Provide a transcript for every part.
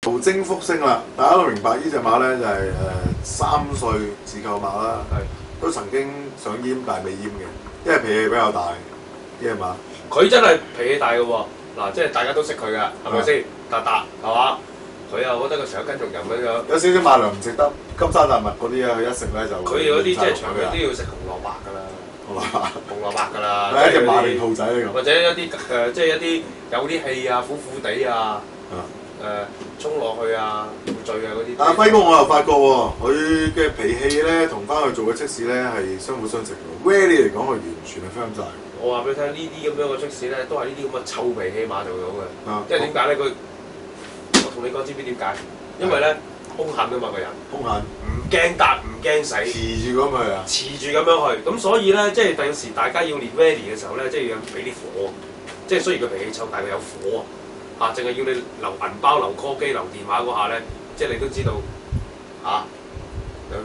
途精福星啦，大家都明白呢隻馬咧就係3歲自購馬啦，都曾經想閹但係未閹嘅，因為脾氣比較大呢隻馬。佢真係脾氣大嘅喎，嗱，即係大家都識佢㗎，係咪先？達係嘛？佢又覺得佢成日跟肉人咁樣，有少少馬糧唔食得，金沙大麥嗰啲啊，佢一食咧就佢嗰啲即係長期都要食紅蘿蔔㗎啦，紅蘿蔔㗎啦，係一隻馬定兔仔呢個，或者一啲即係一啲有啲氣啊、苦苦地啊，衝落去啊、會醉啊嗰啲。但係輝哥我又發覺喎，佢嘅脾氣咧同翻佢做嘅測試咧係相輔相成嘅。Rally 嚟講，佢完全係 firm 晒。我話俾你聽，呢啲咁樣嘅測試咧，都係呢啲咁嘅臭脾氣馬做到嘅。因為點解咧？我同你講知唔知點解？因為咧兇狠啊嘛個人，兇狠，唔驚達唔驚死，持住咁去啊，持住咁樣去。咁所以咧，即係第時大家要練 Rally 嘅時候咧，即係要俾啲火。即係雖然佢脾氣臭，但係佢有火啊！淨係要你留銀包、留 call 機、留電話嗰下咧，即係你都知道嚇。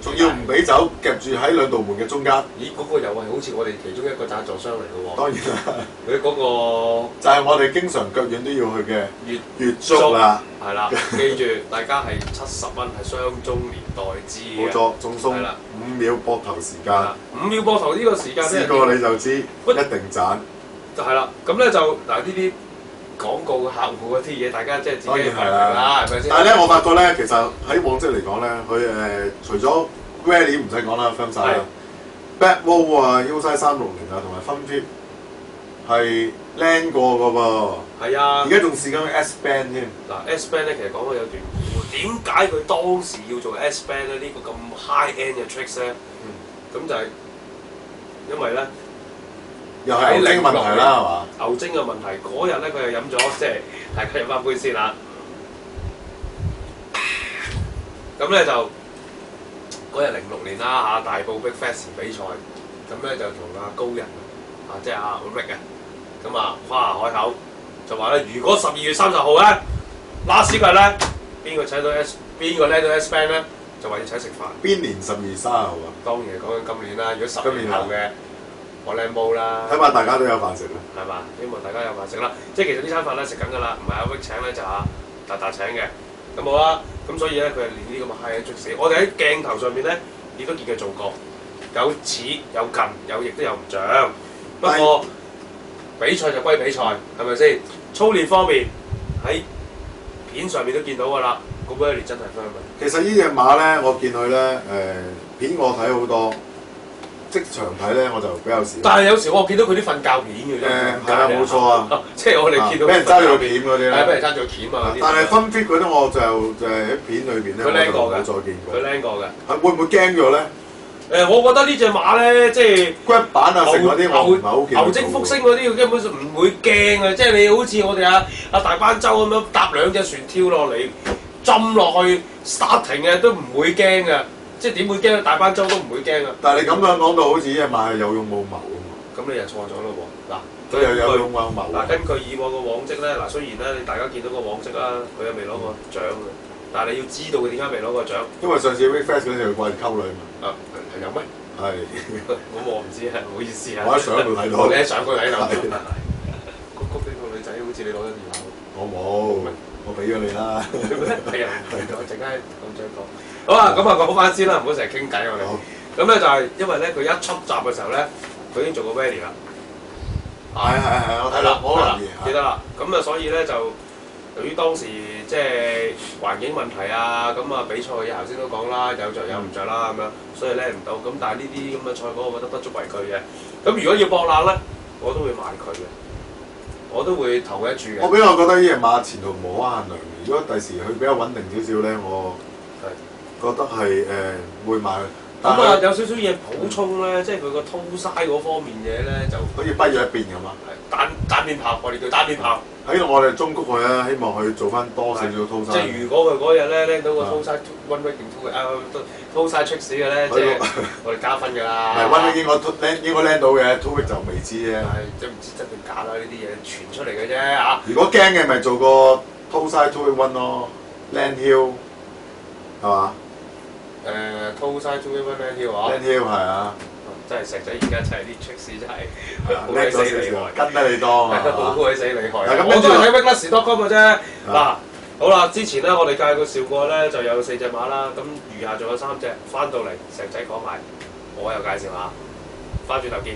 仲要唔俾走，夾住喺兩道門嘅中間。咦？嗰個又係好似我哋其中一個贊助商嚟嘅喎。當然啦，佢嗰個就係我哋經常腳軟都要去嘅月租啦。係啦，記住大家係70蚊係雙中年代資嘅。冇錯，仲送5秒膊頭時間。5秒膊頭呢個時間試過你就知，一定賺。就係啦，咁咧就嗱呢啲廣告客戶嗰啲嘢，大家即係自己明啦，係咪先？但係咧，我發覺咧，其實喺往績嚟講咧，佢除咗 Rally 唔使講啦 ，firm 晒啦 ，Back Wall 啊，U-Size 360啊，同埋 Fun Fit 係靚過嘅噃。係啊，而家仲試緊 S Band 添。嗱 S Band 咧，其實講開有段故，點解佢當時要做 S Band 咧？呢個咁 high end 嘅 tricks 咧，咁就係因為咧。又係牛精問題啦，係嘛？牛精嘅問題嗰日咧，佢又飲咗，即係大家飲翻杯先啦。咁咧就嗰日06年啦嚇，大埔 Big Fest 比賽，咁咧就同阿高人即係阿 Rick 啊，咁啊誇下海口，就話咧，如果12月30號咧 last 嗰日咧，邊個請到 邊個咧到 S Band 咧，就話要請食飯。邊年12月30號啊？當然係講緊今年啦，如果10年後嘅。我靚冇啦，起碼大家都有飯食啦，係嘛？希望大家有飯食啦。即係其實呢餐飯咧食緊㗎啦，唔係阿 Vic 請咧就阿達達請嘅。咁好啦，咁所以咧佢係練啲咁嘅 high end tricks。我哋喺鏡頭上面咧亦都見佢做過，有似有近有亦都有唔像。不過比賽就歸比賽，係咪先？操練方面喺片上面都見到㗎啦，個 Rally 真係 firm 嘅。其實呢隻馬咧，我見佢咧片我睇好多。即場睇咧我就比較少，但係有時我見到佢啲瞓覺片嘅啫。係啊，冇錯啊，即係我哋見到俾人揸住個鉗嗰啲咧，係俾人揸住個鉗啊！但係Fun Fit嗰啲我就係喺片裏邊咧，佢靚過嘅，冇再見過。佢靚過嘅，係會唔會驚咗咧？我覺得呢隻馬咧，即係骨板啊，成嗰啲我唔係好見。牛精福星嗰啲，根本上唔會驚啊！即係你好似我哋阿大班洲咁樣搭2隻船跳落嚟，浸落去 starting 嘅都唔會驚嘅。即係點會驚？大班洲都唔會驚啊！但係你咁樣講到好似呢隻馬係有勇冇謀啊嘛。咁你就錯咗咯喎！嗱，佢又有勇有謀。嗱，根據以往嘅往績咧，嗱雖然咧大家見到個往績啦，佢又未攞過獎嘅，但係你要知道佢點解未攞過獎。因為上次 Big Fest 嗰陣佢掛住溝女嘛。係有咩？係。咁我唔知啊，唔好意思啊。我喺相度睇到。你喺相度睇到。嗰幾個女仔好似你攞咗電話。我冇，我俾咗你啦。係啊，我陣間咁再講。好啊，咁啊講翻先啦，唔好成日傾偈我哋。咁咧就係因為咧佢一出閘嘅時候咧，佢已經做過 Rally 啦。係，我睇啦，我留意。記得啦。咁啊，所以咧就由於當時即係環境問題啊，咁啊比賽嘅嘢頭先都講啦，有着有唔着啦咁樣，所以叻唔到。咁但係呢啲咁嘅賽果，我覺得不足為懼嘅。咁如果要搏冷咧，我都會買佢嘅，我都會投一注嘅。我比較覺得呢隻馬前途無可限量嘅。如果第時佢比較穩定少少咧，我覺得係會買。咁啊有少少嘢補充咧，即係佢個toe side嗰方面嘢咧，就好似跛咗一邊咁啊！單邊炮，我哋叫單邊炮。喺度我哋中谷佢啦，希望佢做翻多少少toe side。即係如果佢嗰日咧拎到個 toe side one way 定 toe side tricks 嘅咧，即係我哋加分㗎啦。係 one way 應該拎到嘅 two way 就未知啫。係即係唔知真定假啦，呢啲嘢傳出嚟嘅啫嚇。如果驚嘅咪做個 toe side two way one 咯 ，land hill 係嘛？toe side two way one land hill 啊 ？land hill 係啊。真係石仔而家真係啲 tricks 真係好鬼死厲害，跟得你多啊！好鬼死厲害。我都係睇 Wickless.com 嘅啫。嗱，好啦，之前咧我哋介紹過咧就有4隻馬啦，咁餘下仲有3隻，翻到嚟石仔講埋，我又介紹下，翻轉頭見。